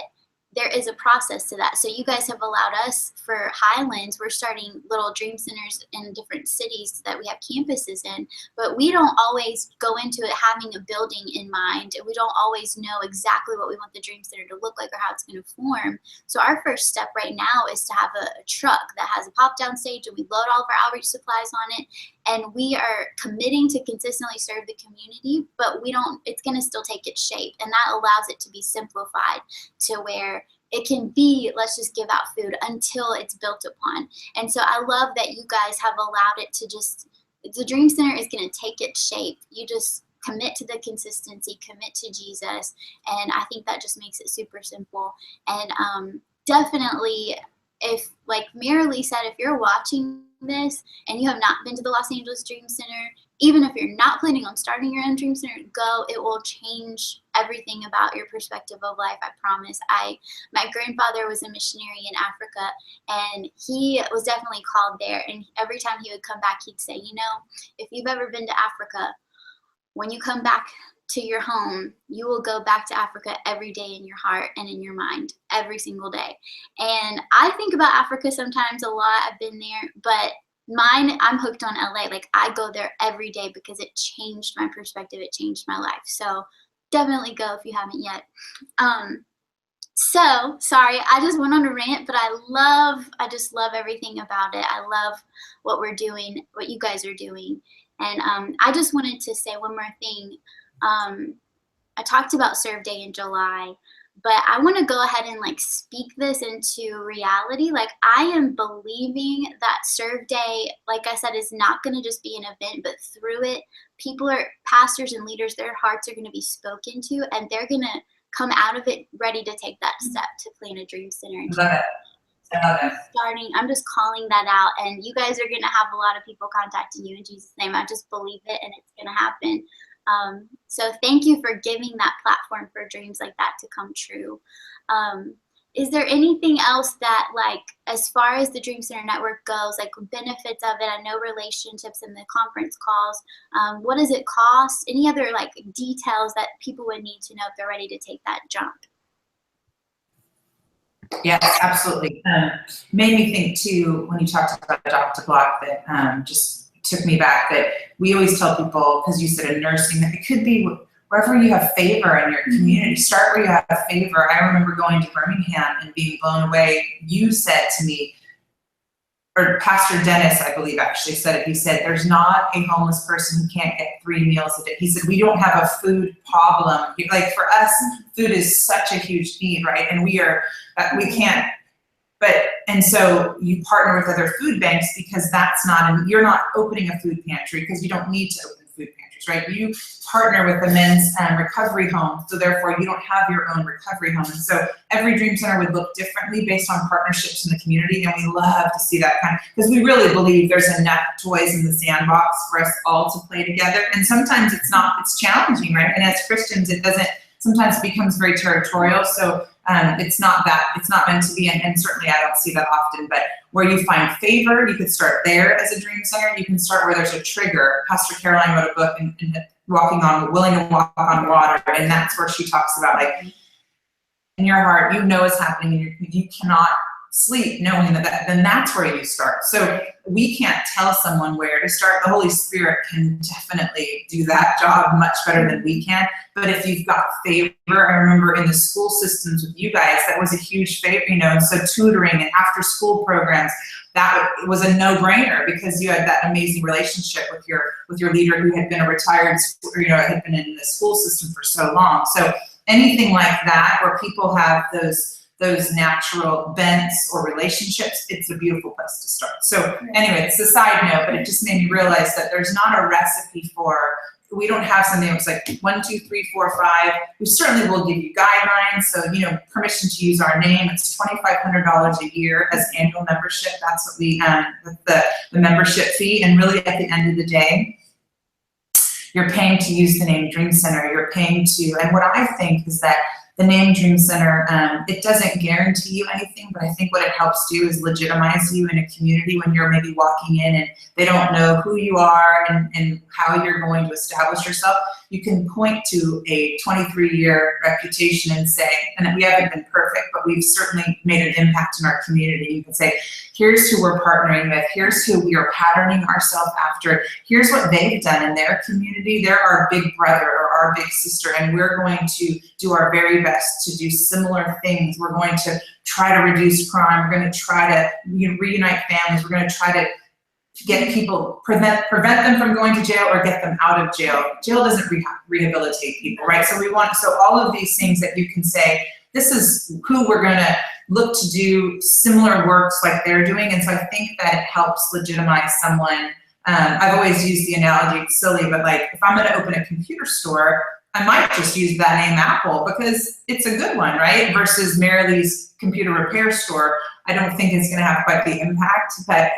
there is a process to that. So you guys have allowed us, for Highlands, we're starting little dream centers in different cities that we have campuses in, but we don't always go into it having a building in mind, and we don't always know exactly what we want the dream center to look like or how it's going to form. So our first step right now is to have a truck that has a pop-down stage, and we load all of our outreach supplies on it, and we are committing to consistently serve the community, but it's going to still take its shape, and that allows it to be simplified to where it can be, let's just give out food until it's built upon. And so I love that you guys have allowed it to the Dream Center is going to take its shape. You just commit to the consistency, commit to Jesus, and I think that just makes it super simple. And definitely, if, like Merrilee said, if you're watching this and you have not been to the Los Angeles Dream Center, even if you're not planning on starting your own Dream Center, go. It will change everything about your perspective of life, I promise. My grandfather was a missionary in Africa, and he was definitely called there. And every time he would come back, he'd say, if you've ever been to Africa, when you come back to your home, you will go back to Africa every day in your heart and in your mind, every single day. And I think about Africa sometimes a lot. I've been there, but I'm hooked on LA. Like, I go there every day because it changed my perspective. It changed my life. So definitely go if you haven't yet. So sorry, I just went on a rant, but I just love everything about it. I love what we're doing, what you guys are doing. And I just wanted to say one more thing. I talked about Serve Day in July, but I want to go ahead and speak this into reality. I am believing that Serve Day, like I said, is not going to just be an event, but through it, pastors and leaders, their hearts are going to be spoken to, and they're going to come out of it ready to take that step to plant a dream center. Love it. I love it. I'm just calling that out, and you guys are going to have a lot of people contacting you in Jesus' name. I just believe it, and it's going to happen. So thank you for giving that platform for dreams like that to come true. Is there anything else that, as far as the Dream Center Network goes, benefits of it? I know relationships and the conference calls. What does it cost? Any other details that people would need to know if they're ready to take that jump? Yes, absolutely. Made me think too, when you talked about Adopt a Block, that just took me back, that we always tell people, because you said in nursing, that it could be wherever you have favor in your community. Start where you have favor. I remember going to Birmingham and being blown away. You said to me, or Pastor Dennis, I believe, actually said it. He said, there's not a homeless person who can't get 3 meals a day. He said, we don't have a food problem. For us, food is such a huge need, right? And we can't. And so you partner with other food banks, because you're not opening a food pantry because you don't need to open food pantries, right? You partner with the men's recovery home, so therefore you don't have your own recovery home. And so every Dream Center would look differently based on partnerships in the community, and we love to see that because we really believe there's enough toys in the sandbox for us all to play together. And sometimes it's challenging, right? And as Christians, sometimes it becomes very territorial. So it's not meant to be, and certainly I don't see that often, but where you find favor, you could start there as a dream center. You can start where there's a trigger. Pastor Caroline wrote a book, and Willing to Walk on Water, and that's where she talks about, in your heart, what's happening, and you cannot sleep knowing that, then that's where you start. So we can't tell someone where to start. The Holy Spirit can definitely do that job much better than we can. But if you've got favor, I remember in the school systems with you guys, that was a huge favor, and so tutoring and after school programs, that was a no-brainer, because you had that amazing relationship with your leader who had been a retired, had been in the school system for so long. So anything like that, where people have those natural bents or relationships, it's a beautiful place to start. So anyway, it's a side note, but it just made me realize that there's not a recipe we don't have something that's 1, 2, 3, 4, 5. We certainly will give you guidelines. So, permission to use our name. It's $2,500 a year as annual membership. That's what we, the membership fee. And really at the end of the day, you're paying to use the name Dream Center. You're paying to, and what I think is that the name Dream Center, it doesn't guarantee you anything, but I think what it helps do is legitimize you in a community when you're maybe walking in and they don't know who you are and how you're going to establish yourself. you can point to a 23-year reputation and say, and we haven't been perfect, but we've certainly made an impact in our community. You can say, here's who we're partnering with, here's who we are patterning ourselves after, here's what they've done in their community. They're our big brother or our big sister, and we're going to do our very best to do similar things. We're going to try to reduce crime. We're going to try to reunite families. We're going to try to get people, prevent them from going to jail or get them out of jail. Jail doesn't rehabilitate people, right? So all of these things that you can say, this is who we're going to look to do similar works like they're doing. And so I think that it helps legitimize someone. I've always used the analogy, it's silly, but like if I'm going to open a computer store, I might just use that name Apple because it's a good one, right? Versus Merrilee's computer repair store, I don't think it's going to have quite the impact. But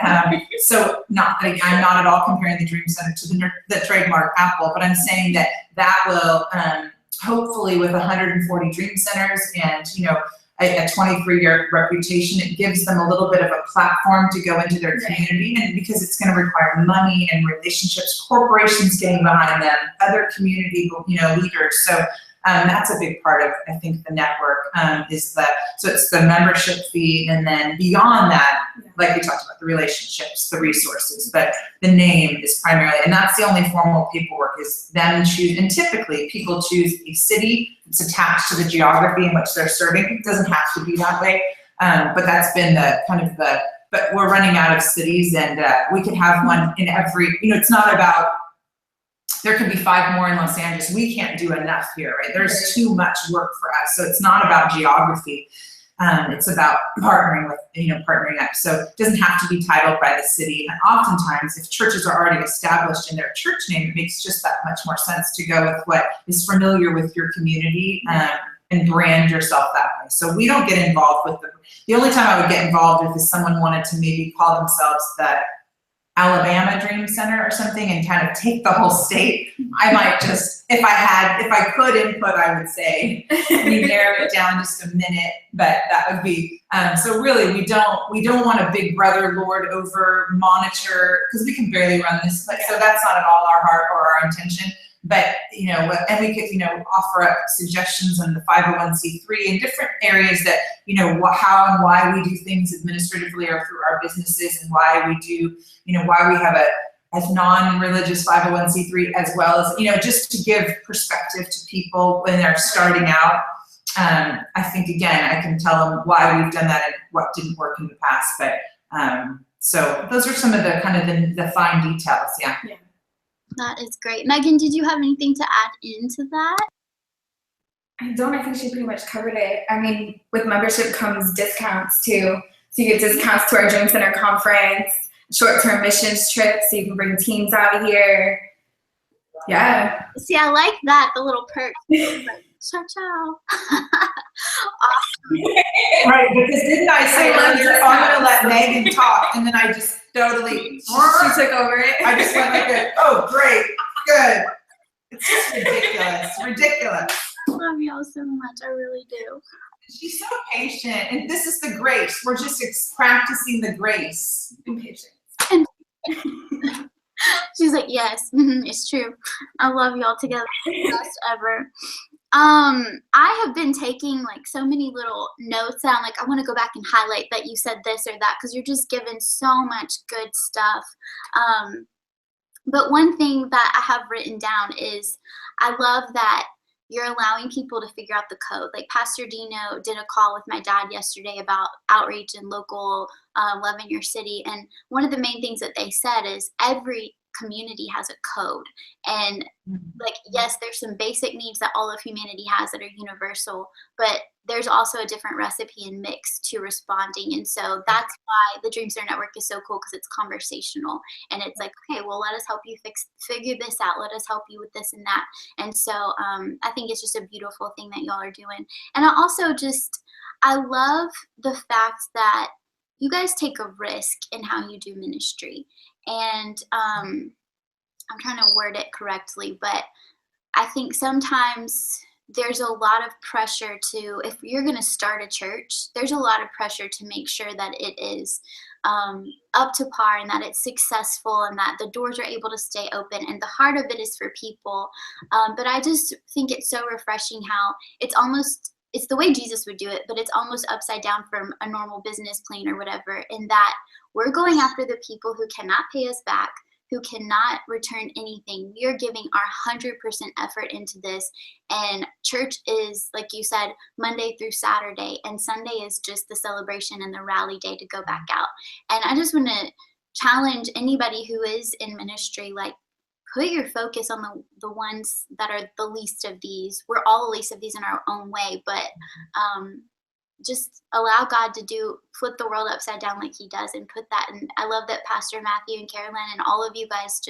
so not like, I'm not at all comparing the Dream Center to the trademark Apple, but I'm saying that that will hopefully with 140 Dream Centers and a 23-year reputation, it gives them a little bit of a platform to go into their community, and because it's going to require money and relationships, corporations getting behind them, other community leaders. So that's a big part of, I think, the network so it's the membership fee, and then beyond that, like we talked about, the relationships, the resources, but the name is primarily, and that's the only formal paperwork, is them choose, and typically people choose a city that's attached to the geography in which they're serving. It doesn't have to be that way, but that's been but we're running out of cities, and we could have one in every, it's not about, there could be 5 more in Los Angeles. We can't do enough here, right? There's too much work for us. So it's not about geography. It's about partnering up. So it doesn't have to be titled by the city. And oftentimes, if churches are already established in their church name, it makes just that much more sense to go with what is familiar with your community and brand yourself that way. So we don't get involved with the only time I would get involved with is someone wanted to maybe call themselves the Alabama Dream Center or something and kind of take the whole state. I might just, if I could input, I would say we narrow it down just a minute, but that would be, so really we don't want a big brother lord over monitor, because we can barely run this, but so that's not at all our heart or our intention. But, and we could, offer up suggestions on the 501c3 in different areas that, how and why we do things administratively or through our businesses, and why we do, why we have a non-religious 501c3, as well as, just to give perspective to people when they're starting out. I think, again, I can tell them why we've done that and what didn't work in the past. But so those are some of the kind of the fine details. Yeah. That is great. Megan, did you have anything to add into that? I don't. I think she pretty much covered it. I mean, with membership comes discounts too. So you get discounts to our Dream Center conference, short-term missions trips, so you can bring teams out of here. Yeah. See, I like that, the little perk. Ciao, ciao. Awesome. Right, because didn't I say earlier, I'm going to let Megan talk, and then I just totally, she took over it. I just went like, oh, great, good. It's just ridiculous. I love y'all so much, I really do. She's so patient, and this is the grace. We're just practicing the grace. And patience. She's like, yes, it's true. I love y'all together. Best ever. I have been taking like so many little notes that I'm like, I want to go back and highlight that you said this or that, because you're just giving so much good stuff. But one thing that I have written down is I love that you're allowing people to figure out the code. Like Pastor Dino did a call with my dad yesterday about outreach and local love in your city. And one of the main things that they said is every community has a code. And like, yes, there's some basic needs that all of humanity has that are universal, but there's also a different recipe and mix to responding. And so that's why the Dream Center Network is so cool, because it's conversational and it's like, okay, well, let us help you figure this out. Let us help you with this and that. And so I think it's just a beautiful thing that y'all are doing. And I also I love the fact that you guys take a risk in how you do ministry. And I'm trying to word it correctly, but I think sometimes there's a lot of pressure to, if you're going to start a church, there's a lot of pressure to make sure that it is up to par and that it's successful and that the doors are able to stay open. And the heart of it is for people. But I just think it's so refreshing how it's the way Jesus would do it, but it's almost upside down from a normal business plan or whatever, in that we're going after the people who cannot pay us back, who cannot return anything. We are giving our 100% effort into this. And church is, like you said, Monday through Saturday, and Sunday is just the celebration and the rally day to go back out. And I just want to challenge anybody who is in ministry, like, put your focus on the ones that are the least of these. We're all the least of these in our own way, but just allow God to flip the world upside down like he does, and put that. And I love that Pastor Matthew and Carolyn and all of you guys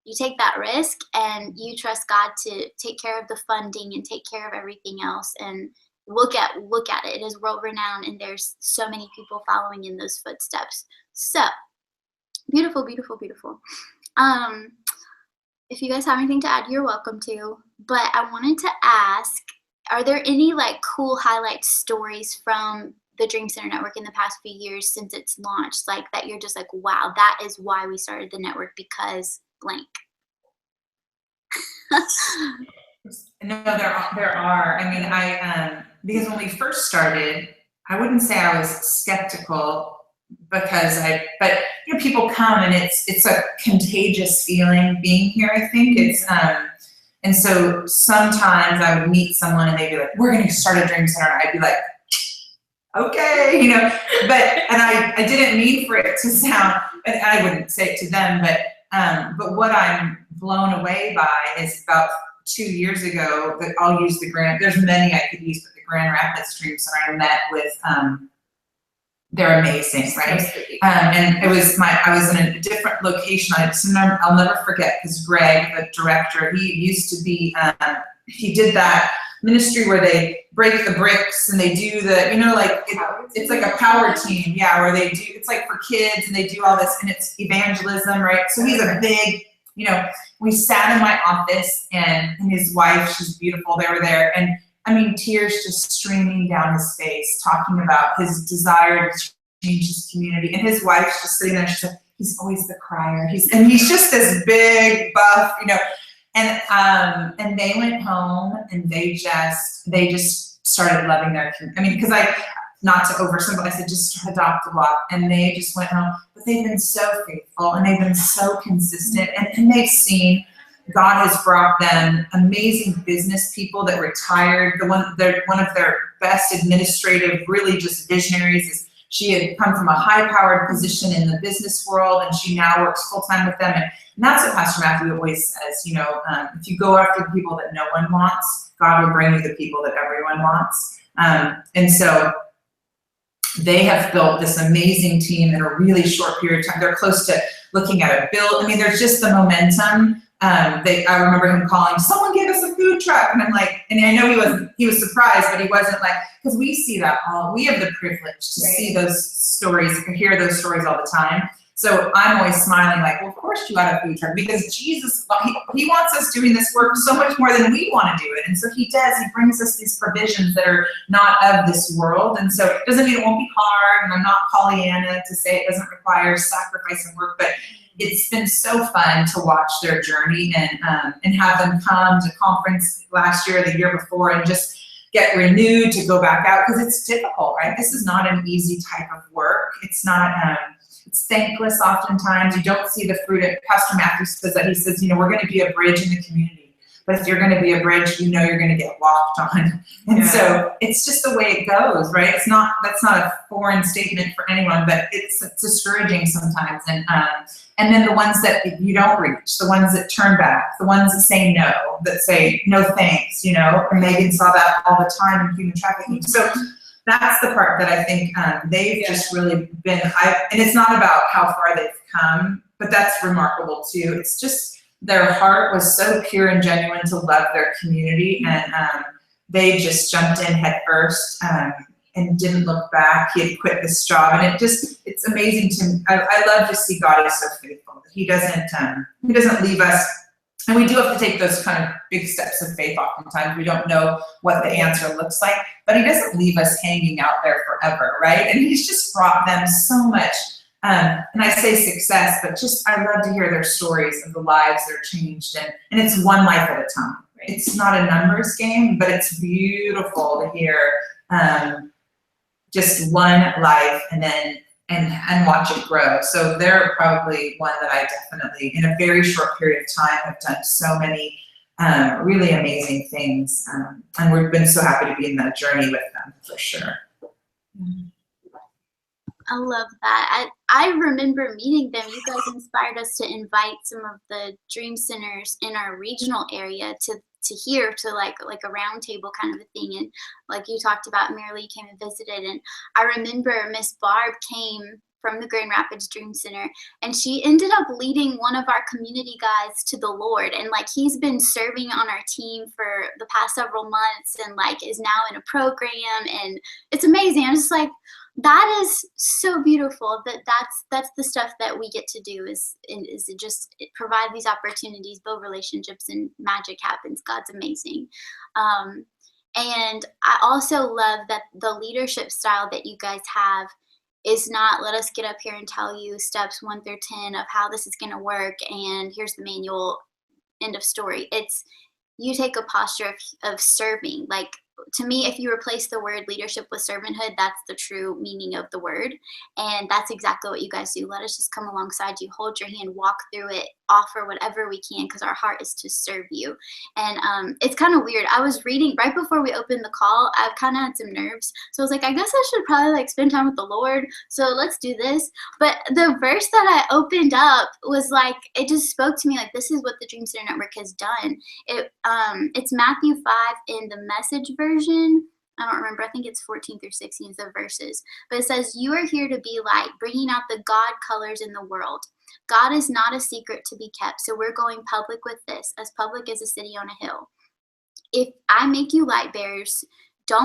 you take that risk and you trust God to take care of the funding and take care of everything else. And look at it. It is world renowned, and there's so many people following in those footsteps. So beautiful, beautiful, beautiful. If you guys have anything to add, you're welcome to. But I wanted to ask, are there any like cool highlight stories from the Dream Center Network in the past few years since it's launched, like that you're just like, wow, that is why we started the network, because blank? No, there are. I mean, because when we first started, I wouldn't say I was skeptical, but people come and it's a contagious feeling being here. I think it's, and so sometimes I would meet someone and they'd be like, we're going to start a Dream Center. And I'd be like, okay, and I didn't mean for it to sound, and I wouldn't say it to them, but what I'm blown away by is about 2 years ago, that I'll use there's many I could use, but the Grand Rapids Dream Center, I met with, they're amazing, right? And I was in a different location. I'll never forget, because Greg, the director, he used to be, he did that ministry where they break the bricks and they do it's like a power team, yeah, where they do, it's like for kids and they do all this, and it's evangelism, right? So he's a big, we sat in my office and his wife, she's beautiful, they were there, and I mean, tears just streaming down his face, talking about his desire to change his community. And his wife's just sitting there, she's like, he's always the crier. He's just this big buff, and they went home and they just started loving their community. I mean, because not to oversimplify, I said, just adopt a block. And they just went home, but they've been so faithful and they've been so consistent, and they've seen God has brought them amazing business people that retired. One of their best administrative, really just visionaries, is she had come from a high-powered position in the business world, and she now works full-time with them. And that's what Pastor Matthew always says, if you go after the people that no one wants, God will bring you the people that everyone wants. And so they have built this amazing team in a really short period of time. They're close to looking at a build. I mean, there's just the momentum. I remember him calling, someone give us a food truck. And I'm like, and I know he was surprised, but he wasn't like, because we see that we have the privilege to see those stories, hear those stories all the time. So I'm always smiling like, well, of course you got a food truck, because Jesus, he wants us doing this work so much more than we want to do it. And so he does, he brings us these provisions that are not of this world. And so it doesn't mean it won't be hard. And I'm not Pollyanna to say it doesn't require sacrifice and work, but it's been so fun to watch their journey and have them come to conference last year, the year before, and just get renewed to go back out, because it's difficult, right? This is not an easy type of work. It's not, it's thankless oftentimes. You don't see the fruit. Pastor Matthew says that. He says, we're going to be a bridge in the community. But if you're going to be a bridge, you're going to get walked on. And so it's just the way it goes, right? That's not a foreign statement for anyone, but it's discouraging sometimes. And then the ones that you don't reach, the ones that turn back, the ones that say no, no thanks, and Megan saw that all the time in human trafficking. So that's the part that I think they've just really been, and it's not about how far they've come, but that's remarkable too. It's just, their heart was so pure and genuine to love their community, and they just jumped in head first and didn't look back. He had quit this job, and it's amazing to me. I love to see God is so faithful. He doesn't leave us And we do have to take those kind of big steps of faith oftentimes. We don't know what the answer looks like, but he doesn't leave us hanging out there forever, right? And he's just brought them so much, and I say success, but just I love to hear their stories of the lives they're changed in, and it's one life at a time. It's not a numbers game, but it's beautiful to hear just one life and then and watch it grow. So they're probably one that I definitely, in a very short period of time, have done so many really amazing things. And we've been so happy to be in that journey with them, for sure. I love that. I remember meeting them. You guys inspired us to invite some of the dream centers in our regional area to hear, to like a round table kind of a thing. And like you talked about, Merrilee came and visited. And I remember Miss Barb came from the Grand Rapids Dream Center, and she ended up leading one of our community guys to the Lord. And like he's been serving on our team for the past several months, and like is now in a program, and it's amazing. I'm just like, that is so beautiful. That's the stuff that we get to do is just provide these opportunities, build relationships, and magic happens. God's amazing. And I also love that the leadership style that you guys have is not, let us get up here and tell you steps 1 through 10 of how this is going to work, and here's the manual, end of story. It's, you take a posture of serving. Like, to me, if you replace the word leadership with servanthood, that's the true meaning of the word. And that's exactly what you guys do. Let us just come alongside you, hold your hand, walk through it, offer whatever we can, because our heart is to serve you. And it's kind of weird. I was reading right before we opened the call. I kind of had some nerves. So I was like, I guess I should probably like spend time with the Lord. So let's do this. But the verse that I opened up was like, it just spoke to me like, this is what the Dream Center Network has done. It's Matthew 5 in the Message version. I don't remember. I think it's 14 through 16 is the verses. But it says, you are here to be light, bringing out the God colors in the world. God is not a secret to be kept, so we're going public with this, as public as a city on a hill. If I make you light bearers, you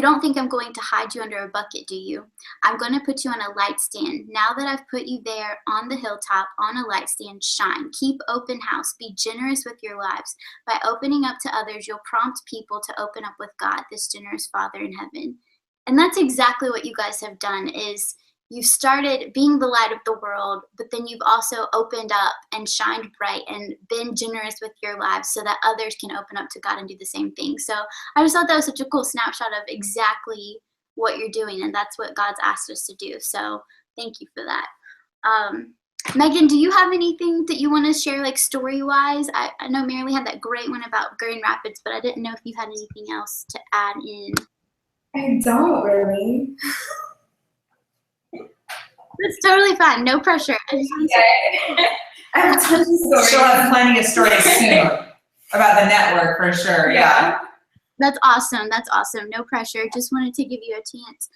don't think I'm going to hide you under a bucket, do you? I'm going to put you on a light stand. Now that I've put you there on the hilltop, on a light stand, shine. Keep open house. Be generous with your lives. By opening up to others, you'll prompt people to open up with God, this generous Father in heaven. And that's exactly what you guys have done, is you've started being the light of the world, but then you've also opened up and shined bright and been generous with your lives so that others can open up to God and do the same thing. So I just thought that was such a cool snapshot of exactly what you're doing, and that's what God's asked us to do. So thank you for that. Megan, do you have anything that you want to share, like story-wise? I know Merrilee had that great one about Grand Rapids, but I didn't know if you had anything else to add in. I don't really. It's totally fine. No pressure. I have tons of stories. She'll have plenty of stories soon about the network, for sure. Yeah. That's awesome. That's awesome. No pressure. Just wanted to give you a chance.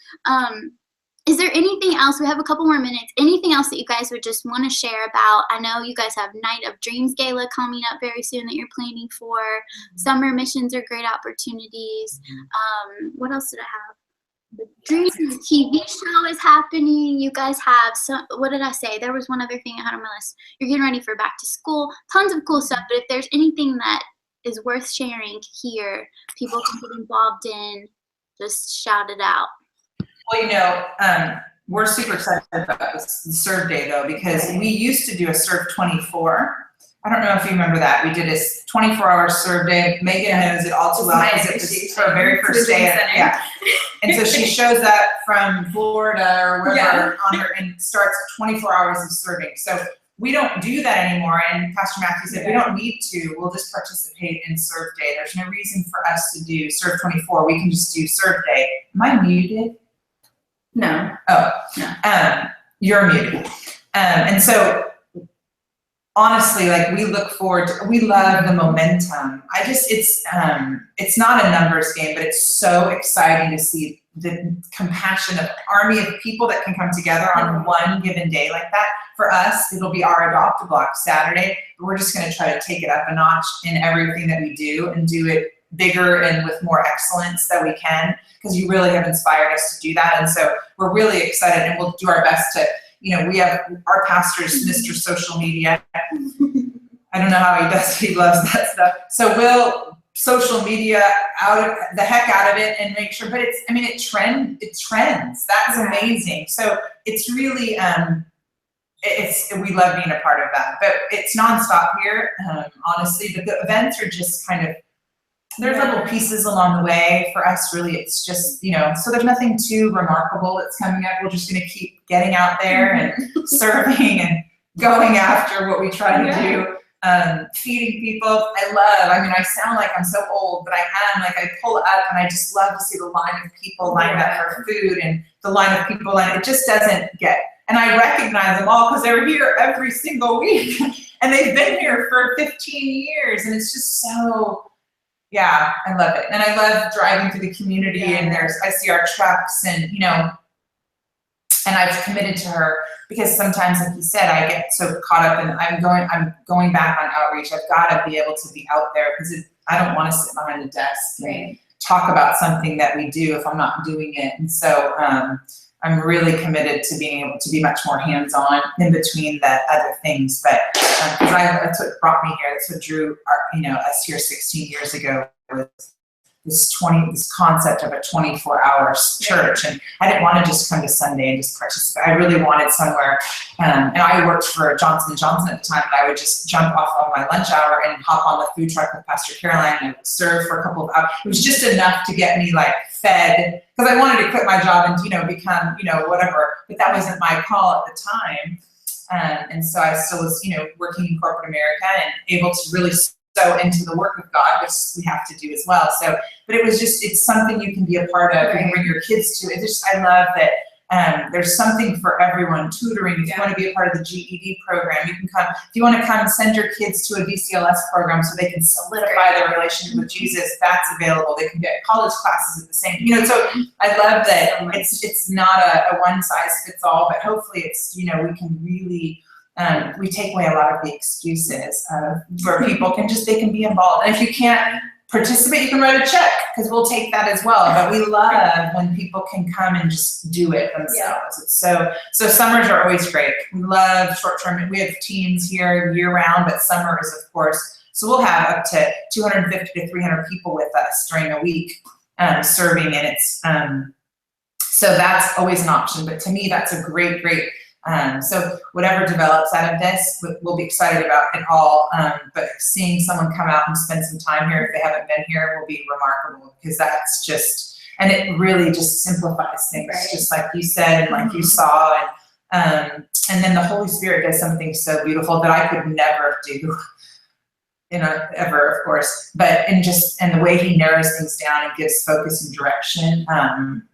Is there anything else? We have a couple more minutes. Anything else that you guys would just want to share about? I know you guys have Night of Dreams Gala coming up very soon that you're planning for. Summer missions are great opportunities. What else did I have? The Dreams TV show is happening. You guys have some, what did I say? There was one other thing I had on my list. You're getting ready for back to school. Tons of cool stuff. But if there's anything that is worth sharing here, people can get involved in, just shout it out. Well, you know, we're super excited about this Serve Day, though, because we used to do a Serve 24. I don't know if you remember that. We did a 24-hour Serve Day. Megan knows it all too well because it was her very first day. And so she shows up from Florida or wherever on her and starts 24 hours of serving. So we don't do that anymore. And Pastor Matthew said, we don't need to. We'll just participate in Serve Day. There's no reason for us to do Serve 24. We can just do Serve Day. Am I muted? No. Oh, no. You're muted. And so honestly, like we look forward to, we love the momentum. It's not a numbers game, but it's so exciting to see the compassion of army of people that can come together on one given day like that. For us, it'll be our Adopt a Block Saturday, but we're just going to try to take it up a notch in everything that we do and do it bigger and with more excellence that we can, because you really have inspired us to do that. And so we're really excited, and we'll do our best to, you know, we have our pastor's Mr. Social Media. I don't know how he does, he loves that stuff. So we'll social media the heck out of it and make sure, but it trends. That's amazing. So it's really, we love being a part of that, but it's nonstop here, honestly, but the events are just kind of, there's little pieces along the way. For us, really, it's just, so there's nothing too remarkable that's coming up. We're just going to keep getting out there and serving and going after what we try to do. Feeding people. I sound like I'm so old, but I am. Like, I pull up and I just love to see the line of people lined up for food and the line of people, and it just doesn't get, and I recognize them all because they're here every single week and they've been here for 15 years, and it's just so, yeah, I love it. And I love driving through the community and I see our trucks and, and I've committed to her because sometimes, like you said, I get so caught up and I'm going back on outreach. I've got to be able to be out there because I don't want to sit behind a desk and talk about something that we do if I'm not doing it. And so I'm really committed to being able to be much more hands-on in between the other things. But because that's what brought me here. That's what drew us here 16 years ago was this concept of a 24-hour church. And I didn't want to just come to Sunday and just participate. I really wanted somewhere, and I worked for Johnson & Johnson at the time, and I would just jump off on my lunch hour and hop on the food truck with Pastor Caroline and I would serve for a couple of hours. It was just enough to get me fed, because I wanted to quit my job and, become, whatever, but that wasn't my call at the time. And so I still was, working in corporate America and able to really so into the work of God, which we have to do as well. So, but it was just, it's something you can be a part of and bring your kids to. I love that there's something for everyone. Tutoring, if you want to be a part of the GED program, you can come. If you want to come, send your kids to a DCLS program so they can solidify their relationship with Jesus, that's available. They can get college classes at the same, so I love that it's not a one size fits all, but hopefully it's, we can really, we take away a lot of the excuses where people they can be involved. And if you can't participate, you can write a check because we'll take that as well. But we love when people can come and just do it themselves. It's so summers are always great. We love short-term. We have teams here year-round, but summers, of course. So we'll have up to 250 to 300 people with us during a week serving, and it's so that's always an option. But to me, that's a great. So whatever develops out of this, we'll be excited about it all. But seeing someone come out and spend some time here if they haven't been here will be remarkable, because that's just, and it really just simplifies things, just like you said and like you saw. And then the Holy Spirit does something so beautiful that I could never do, ever, of course. But and the way He narrows things down and gives focus and direction,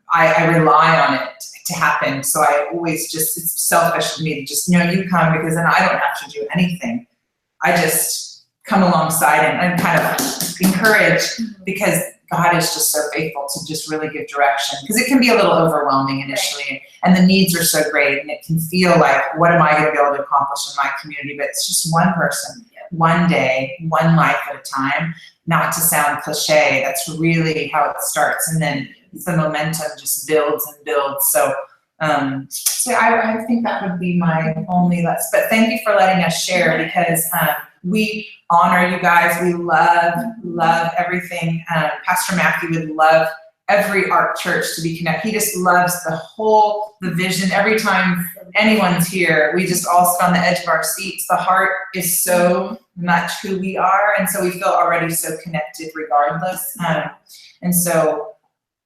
I rely on it to happen. So I always it's selfish of me to just, you come, because then I don't have to do anything. I just come alongside and kind of encourage, because God is just so faithful to just really give direction, because it can be a little overwhelming initially, and the needs are so great, and it can feel like, what am I going to be able to accomplish in my community? But it's just one person, one day, one life at a time. Not to sound cliche, that's really how it starts, and then the momentum just builds and builds. So, I think that would be my only last. But thank you for letting us share, because we honor you guys. We love everything. Pastor Matthew would love every ARC church to be connected. He just loves the vision. Every time anyone's here, we just all sit on the edge of our seats. The heart is so much who we are, and so we feel already so connected regardless. And so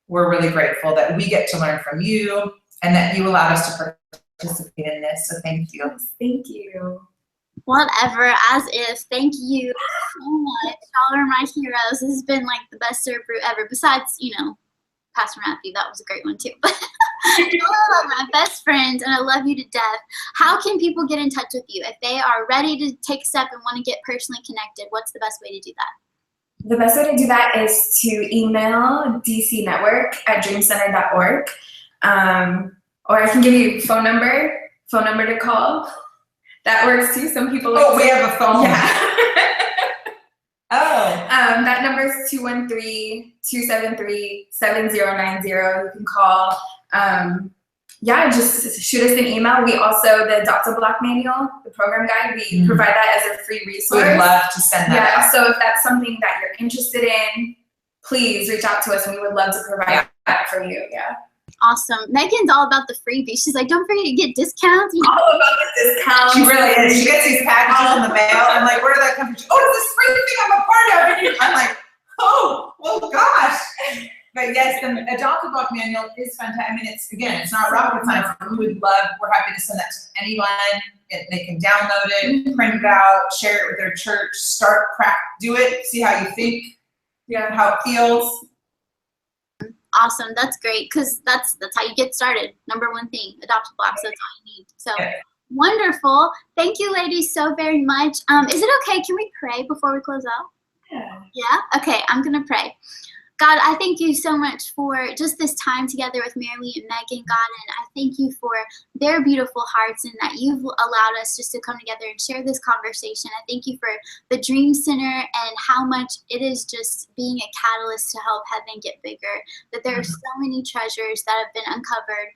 we're really grateful that we get to learn from you and that you allowed us to participate in this. So thank you. Thank you. Whatever, as if. Thank you so much. Y'all are my heroes. This has been the best serve brew ever. Besides, Pastor Matthew, that was a great one too. Y'all are my best friends, and I love you to death. How can people get in touch with you if they are ready to take a step and want to get personally connected? What's the best way to do that? The best way to do that is to email dcnetwork@dreamcenter.org. Or I can give you a phone number to call. That works too. Some people we have a phone. Yeah. That number is 213-273-7090. You can call. Yeah, just shoot us an email. We also, the Adopt a Block manual, the program guide, we provide that as a free resource. We'd love to send that out. So if that's something that you're interested in, please reach out to us and we would love to provide that for you. Yeah. Awesome. Megan's all about the freebies. She's like, don't forget to get discounts. All about the discounts. She really is. She gets these packages in the mail. I'm like, where did that come from? Oh, it's this free thing I'm a part of. And I'm like, oh, well, gosh. But yes, the Adopt a Block manual is fantastic. I mean, it's not rocket science. We're happy to send that to anyone. They can download it, print it out, share it with their church, do it, see how you think, how it feels. Awesome. That's great, because that's how you get started. Number one thing, Adopt a Block. So that's all you need. So wonderful. Thank you, ladies, so very much. Is it okay? Can we pray before we close out? Yeah? Okay, I'm going to pray. God, I thank you so much for just this time together with Merrilee and Megan, God, and I thank you for their beautiful hearts and that you've allowed us just to come together and share this conversation. I thank you for the Dream Center and how much it is just being a catalyst to help heaven get bigger, that there are so many treasures that have been uncovered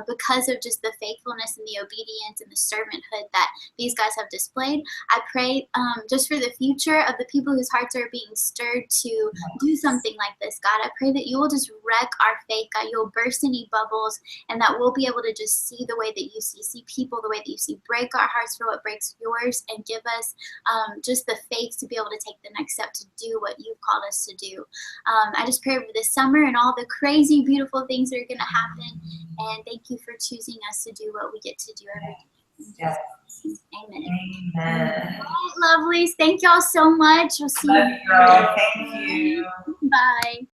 because of just the faithfulness and the obedience and the servanthood that these guys have displayed. I pray just for the future of the people whose hearts are being stirred to do something like this. God, I pray that you will just wreck our faith, God. You'll burst any bubbles, and that we'll be able to just see the way that you see people the way that you see, break our hearts for what breaks yours, and give us just the faith to be able to take the next step to do what you've called us to do. I just pray over this summer and all the crazy, beautiful things that are going to happen, and thank you for choosing us to do what we get to do every day. Yes. Amen. Amen. All right, lovelies. Thank y'all so much. We'll see you. Love you, girl. Thank you. Bye.